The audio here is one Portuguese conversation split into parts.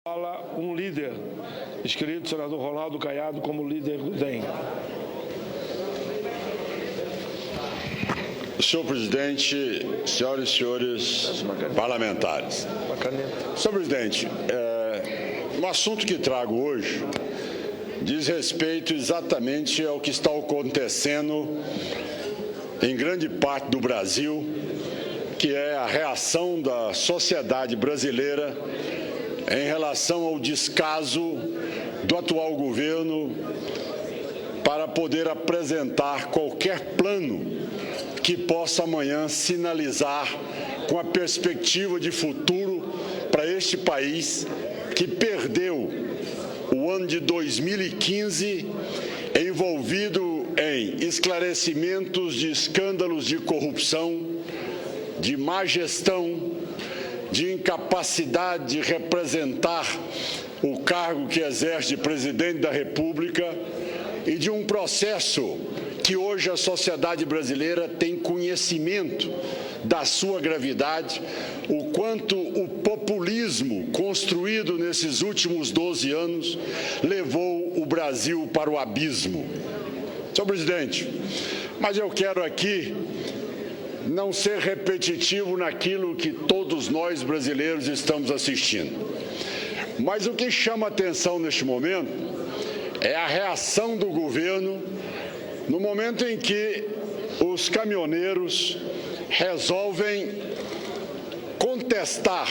Fala um líder, inscrito senador Ronaldo Caiado como líder do DEM. Senhor presidente, senhoras e senhores parlamentares. Senhor presidente, o assunto que trago hoje diz respeito exatamente ao que está acontecendo em grande parte do Brasil, que é a reação da sociedade brasileira em relação ao descaso do atual governo para poder apresentar qualquer plano que possa amanhã sinalizar com a perspectiva de futuro para este país que perdeu o ano de 2015 envolvido em esclarecimentos de escândalos de corrupção, de má gestão, de incapacidade de representar o cargo que exerce de presidente da República e de um processo que hoje a sociedade brasileira tem conhecimento da sua gravidade, o quanto o populismo construído nesses últimos 12 anos levou o Brasil para o abismo. Senhor presidente, mas eu quero aqui não ser repetitivo naquilo que todos nós brasileiros estamos assistindo. Mas o que chama atenção neste momento é a reação do governo no momento em que os caminhoneiros resolvem contestar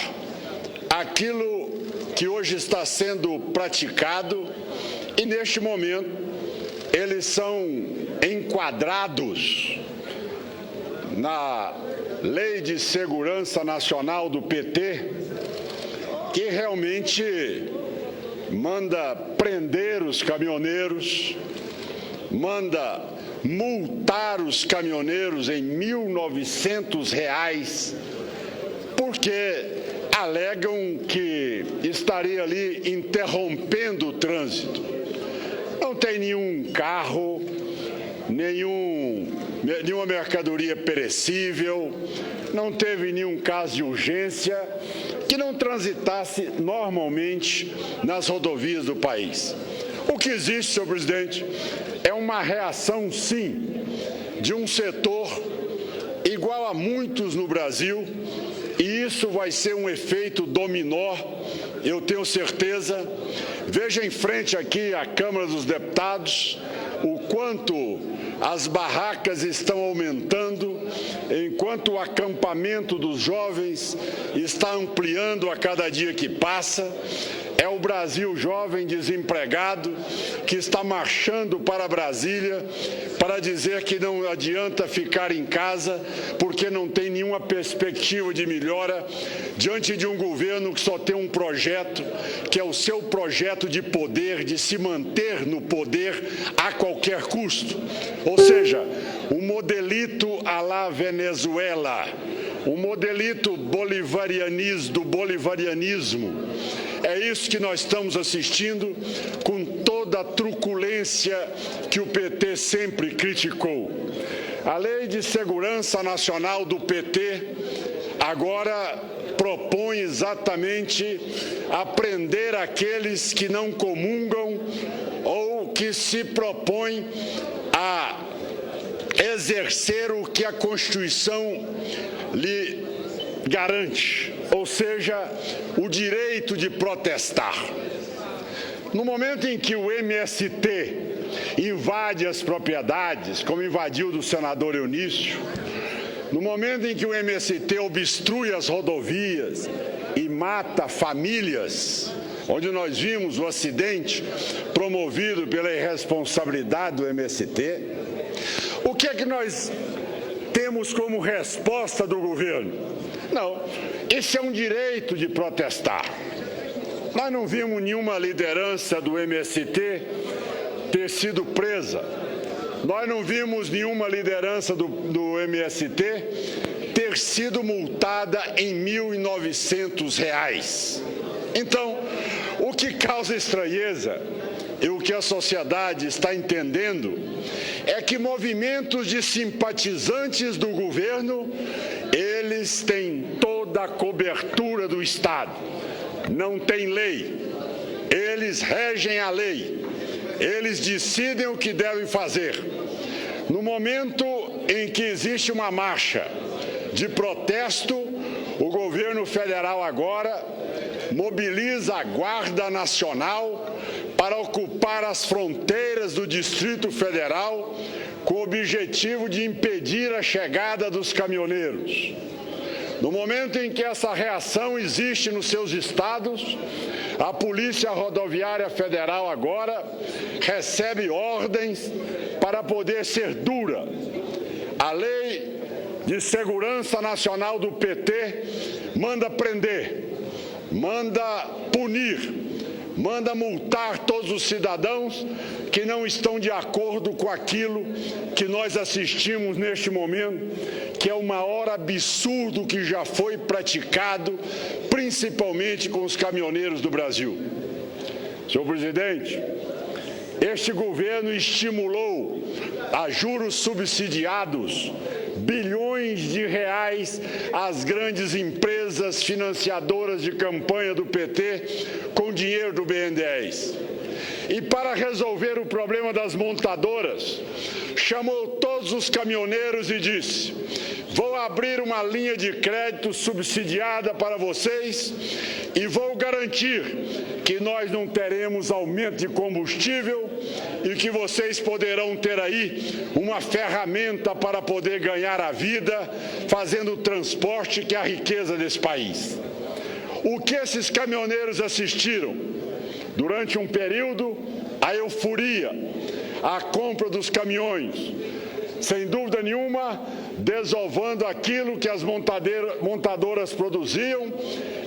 aquilo que hoje está sendo praticado e, neste momento, eles são enquadrados na Lei de Segurança Nacional do PT, que realmente manda prender os caminhoneiros, manda multar os caminhoneiros em R$ 1.900, porque alegam que estaria ali interrompendo o trânsito. Não tem nenhum carro, nenhuma mercadoria perecível, não teve nenhum caso de urgência que não transitasse normalmente nas rodovias do país. O que existe, senhor presidente, é uma reação, sim, de um setor igual a muitos no Brasil, e isso vai ser um efeito dominó, eu tenho certeza. Veja em frente aqui à Câmara dos Deputados o quanto as barracas estão aumentando, enquanto o acampamento dos jovens está ampliando a cada dia que passa. É o Brasil jovem desempregado que está marchando para Brasília para dizer que não adianta ficar em casa porque não tem nenhuma perspectiva de melhora diante de um governo que só tem um projeto, que é o seu projeto de poder, de se manter no poder a qualquer custo. Ou seja, um modelito à la Venezuela, um modelito do bolivarianismo. É isso que nós estamos assistindo, com toda a truculência que o PT sempre criticou. A Lei de Segurança Nacional do PT agora propõe exatamente a prender aqueles que não comungam ou que se propõem a exercer o que a Constituição lhe garante, ou seja, o direito de protestar. No momento em que o MST invade as propriedades, como invadiu do senador Eunício, no momento em que o MST obstrui as rodovias e mata famílias, onde nós vimos o acidente promovido pela irresponsabilidade do MST, o que é que nós temos como resposta do governo? Não, esse é um direito de protestar. Nós não vimos nenhuma liderança do MST ter sido presa. Nós não vimos nenhuma liderança do MST ter sido multada em R$ 1.900. Então, o que causa estranheza e o que a sociedade está entendendo é que movimentos de simpatizantes do governo, eles têm toda a cobertura do Estado. não têm lei. Eles regem a lei. Eles decidem o que devem fazer. No momento em que existe uma marcha de protesto, o governo federal agora mobiliza a Guarda Nacional para ocupar as fronteiras do Distrito Federal com o objetivo de impedir a chegada dos caminhoneiros. No momento em que essa reação existe nos seus estados, a Polícia Rodoviária Federal agora recebe ordens para poder ser dura. A Lei de Segurança Nacional do PT manda prender, manda punir, manda multar todos os cidadãos que não estão de acordo com aquilo que nós assistimos neste momento, que é o maior absurdo que já foi praticado, principalmente com os caminhoneiros do Brasil. Senhor presidente, este governo estimulou a juros subsidiados bilhões de reais às grandes empresas financiadoras de campanha do PT com dinheiro do BNDES. E para resolver o problema das montadoras, chamou todos os caminhoneiros e disse: vou abrir uma linha de crédito subsidiada para vocês e vou garantir que nós não teremos aumento de combustível e que vocês poderão ter aí uma ferramenta para poder ganhar a vida fazendo o transporte, que é a riqueza desse país. O que esses caminhoneiros assistiram? Durante um período, a euforia, a compra dos caminhões, sem dúvida nenhuma, desovando aquilo que as montadoras produziam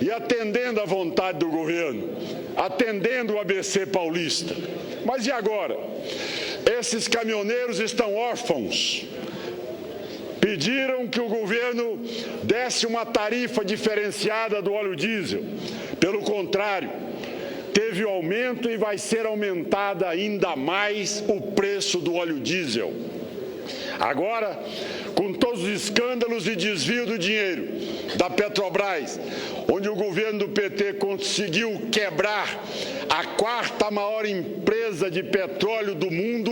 e atendendo à vontade do governo, atendendo o ABC paulista. Mas e agora? Esses caminhoneiros estão órfãos. Pediram que o governo desse uma tarifa diferenciada do óleo diesel. Pelo contrário, teve aumento e vai ser aumentada ainda mais o preço do óleo diesel. Agora, com todos os escândalos de desvio do dinheiro da Petrobras, onde o governo do PT conseguiu quebrar a quarta maior empresa de petróleo do mundo,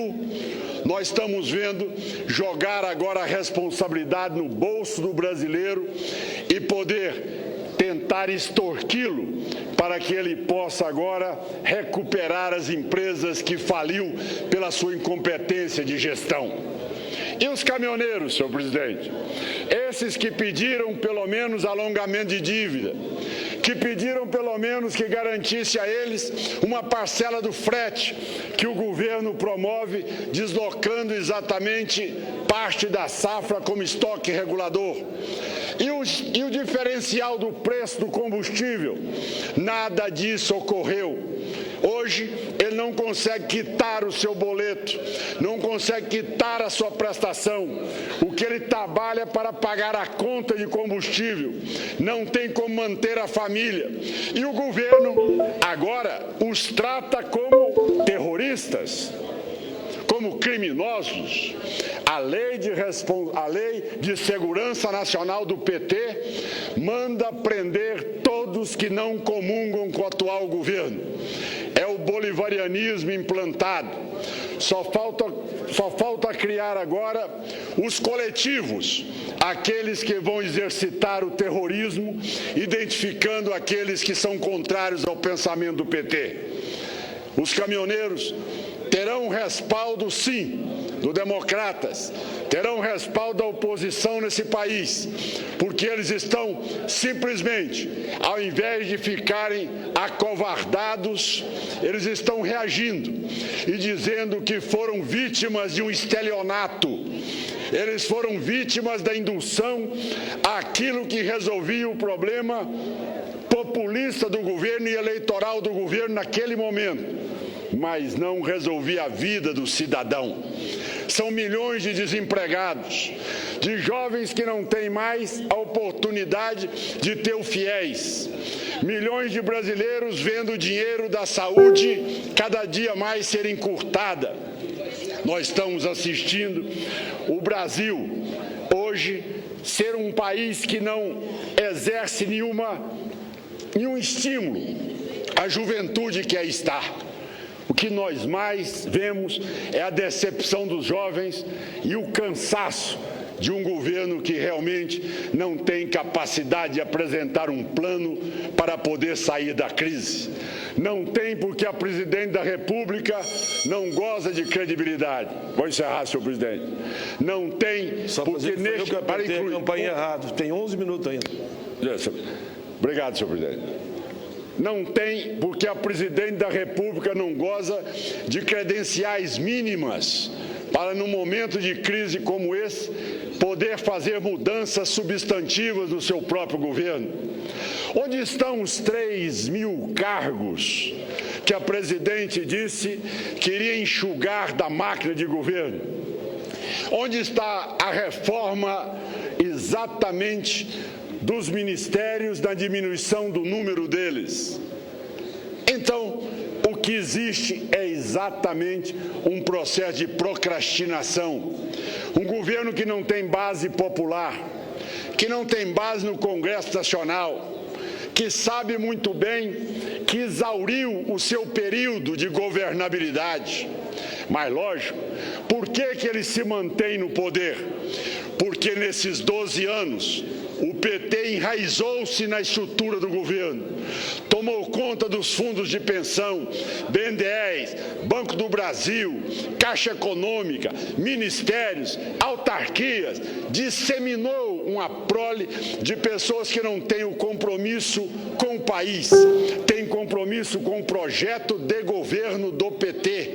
nós estamos vendo jogar agora a responsabilidade no bolso do brasileiro e poder tentar extorquí-lo para que ele possa agora recuperar as empresas que faliu pela sua incompetência de gestão. E os caminhoneiros, senhor presidente? Esses que pediram pelo menos alongamento de dívida, que pediram pelo menos que garantisse a eles uma parcela do frete que o governo promove, deslocando exatamente parte da safra como estoque regulador. E o diferencial do preço do combustível? Nada disso ocorreu. Hoje, ele não consegue quitar o seu boleto, não consegue quitar a sua prestação. O que ele trabalha para pagar a conta de combustível, não tem como manter a família. E o governo agora os trata como terroristas, como criminosos. A lei de Segurança Nacional do PT manda prender todos que não comungam com o atual governo. É o bolivarianismo implantado. Só falta criar agora os coletivos, aqueles que vão exercitar o terrorismo, identificando aqueles que são contrários ao pensamento do PT. Os caminhoneiros terão respaldo, sim, do Democratas, terão respaldo da oposição nesse país, porque eles estão simplesmente, ao invés de ficarem acovardados, eles estão reagindo e dizendo que foram vítimas de um estelionato. Eles foram vítimas da indução àquilo que resolvia o problema populista do governo e eleitoral do governo naquele momento, mas não resolvia a vida do cidadão. São milhões de desempregados, de jovens que não têm mais a oportunidade de ter o FIES. Milhões de brasileiros vendo o dinheiro da saúde cada dia mais ser encurtada. Nós estamos assistindo o Brasil hoje ser um país que não exerce nenhuma nenhum estímulo à juventude que aí está. O que nós mais vemos é a decepção dos jovens e o cansaço de um governo que realmente não tem capacidade de apresentar um plano para poder sair da crise. Não tem porque a presidente da República não goza de credibilidade. Vou encerrar, senhor presidente. Não tem porque neste... Para incluir... a campanha errado. Tem 11 minutos ainda. Obrigado, senhor presidente. Não tem porque a presidente da República não goza de credenciais mínimas para, num momento de crise como esse, poder fazer mudanças substantivas no seu próprio governo. Onde estão os 3.000 cargos que a presidente disse que iria enxugar da máquina de governo? Onde está a reforma exatamente dos ministérios, da diminuição do número deles? Então, o que existe é exatamente um processo de procrastinação. Um governo que não tem base popular, que não tem base no Congresso Nacional, que sabe muito bem que exauriu o seu período de governabilidade. Mas, lógico, por que ele se mantém no poder? Porque nesses 12 anos, o PT enraizou-se na estrutura do governo, tomou conta dos fundos de pensão, BNDES, Banco do Brasil, Caixa Econômica, ministérios, autarquias, disseminou uma prole de pessoas que não têm o compromisso com o país, têm compromisso com o projeto de governo do PT.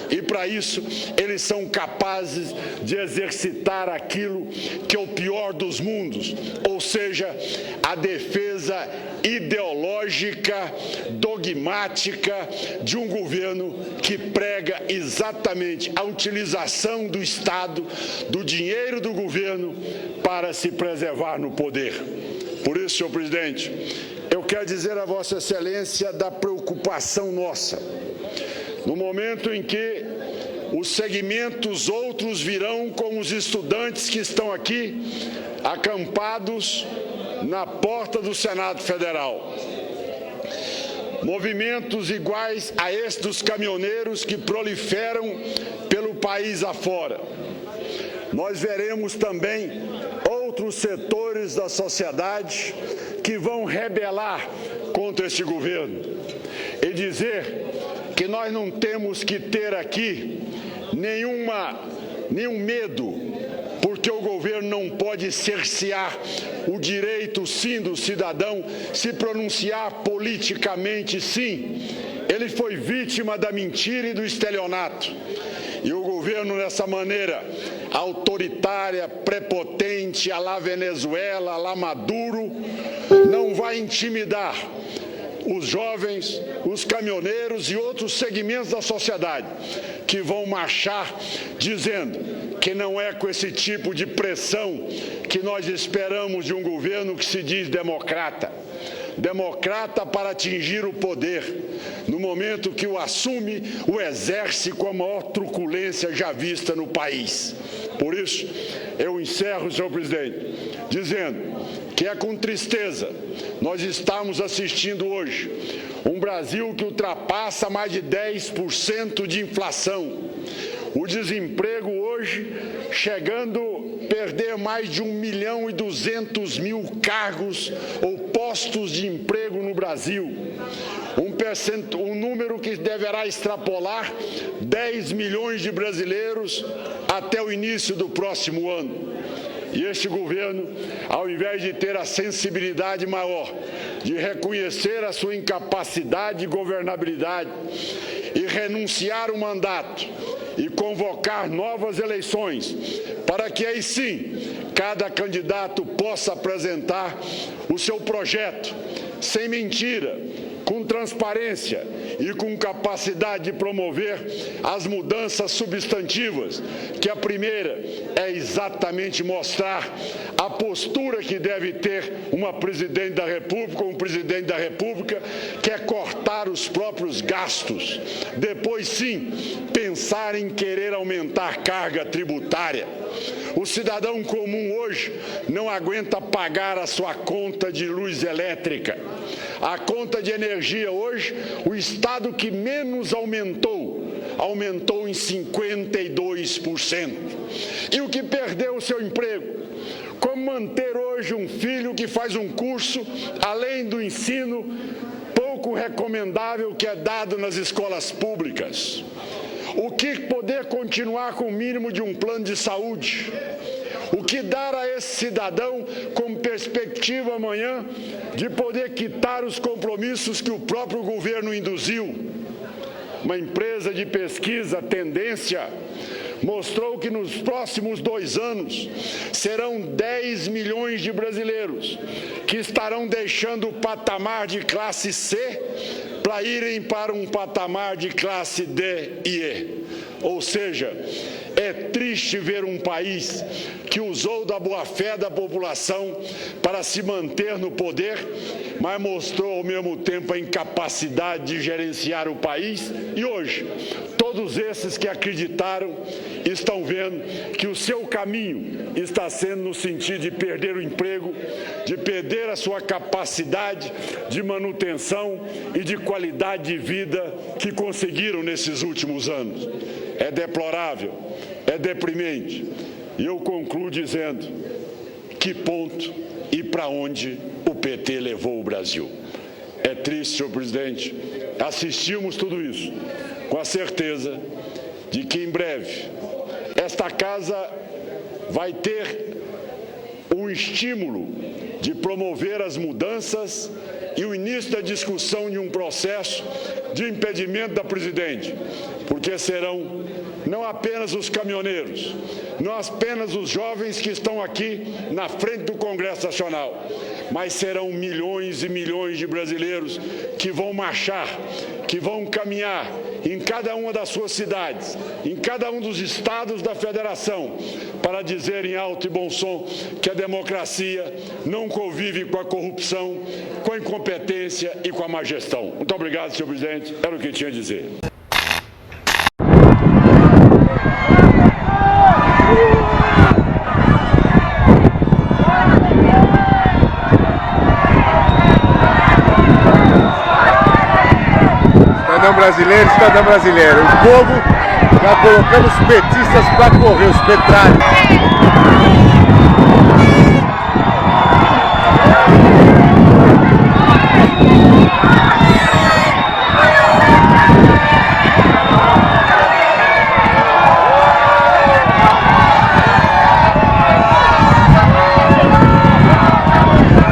E, para isso, eles são capazes de exercitar aquilo que é o pior dos mundos, ou seja, a defesa ideológica, dogmática de um governo que prega exatamente a utilização do Estado, do dinheiro do governo, para se preservar no poder. Por isso, senhor presidente, eu quero dizer a Vossa Excelência da preocupação nossa. No momento em que os segmentos outros virão, como os estudantes que estão aqui acampados na porta do Senado Federal. Movimentos iguais a esses dos caminhoneiros que proliferam pelo país afora. Nós veremos também outros setores da sociedade que vão rebelar contra este governo e dizer que nós não temos que ter aqui nenhum medo, porque o governo não pode cercear o direito, sim, do cidadão se pronunciar politicamente, sim. Ele foi vítima da mentira e do estelionato. E o governo, dessa maneira autoritária, prepotente, à la Venezuela, à la Maduro, não vai intimidar os jovens, os caminhoneiros e outros segmentos da sociedade que vão marchar dizendo que não é com esse tipo de pressão que nós esperamos de um governo que se diz democrata. Democrata para atingir o poder. No momento que o assume, o exerce com a maior truculência já vista no país. Por isso, eu encerro, senhor presidente, dizendo que é com tristeza nós estamos assistindo hoje um Brasil que ultrapassa mais de 10% de inflação. O desemprego hoje chegando a perder mais de 1.200.000 cargos ou postos de emprego no Brasil. Um número que deverá extrapolar 10 milhões de brasileiros até o início do próximo ano. E este governo, ao invés de ter a sensibilidade maior de reconhecer a sua incapacidade de governabilidade e renunciar o mandato e convocar novas eleições, para que aí sim cada candidato possa apresentar o seu projeto, sem mentira, com transparência e com capacidade de promover as mudanças substantivas, que a primeira é exatamente mostrar a postura que deve ter uma presidente da República, um presidente da República, que é cortar os próprios gastos. Depois, sim, pensar em querer aumentar carga tributária. O cidadão comum hoje não aguenta pagar a sua conta de luz elétrica. A conta de energia hoje, o estado que menos aumentou em 52%. E o que perdeu o seu emprego? Como manter hoje um filho que faz um curso, além do ensino pouco recomendável que é dado nas escolas públicas? O que poder continuar com o mínimo de um plano de saúde? O que dar a esse cidadão como perspectiva amanhã de poder quitar os compromissos que o próprio governo induziu? Uma empresa de pesquisa, Tendência, mostrou que nos próximos 2 anos serão 10 milhões de brasileiros que estarão deixando o patamar de classe C para irem para um patamar de classe D e E. Ou seja, é triste ver um país que usou da boa-fé da população para se manter no poder, mas mostrou ao mesmo tempo a incapacidade de gerenciar o país. E hoje, todos esses que acreditaram estão vendo que o seu caminho está sendo no sentido de perder o emprego, de perder a sua capacidade de manutenção e de qualidade de vida que conseguiram nesses últimos anos. É deplorável, é deprimente. E eu concluo dizendo: que ponto e para onde o PT levou o Brasil? É triste, senhor presidente, assistimos tudo isso com a certeza de que em breve esta casa vai ter um estímulo de promover as mudanças e o início da discussão de um processo de impedimento da presidente, porque serão não apenas os caminhoneiros, não apenas os jovens que estão aqui na frente do Congresso Nacional, mas serão milhões e milhões de brasileiros que vão marchar, que vão caminhar em cada uma das suas cidades, em cada um dos estados da federação, para dizer em alto e bom som que a democracia não convive com a corrupção, com a incompetência e com a má gestão. Muito obrigado, senhor presidente. Era o que tinha a dizer. Cidadão brasileiro, o povo está colocando os petistas para correr, os petrários.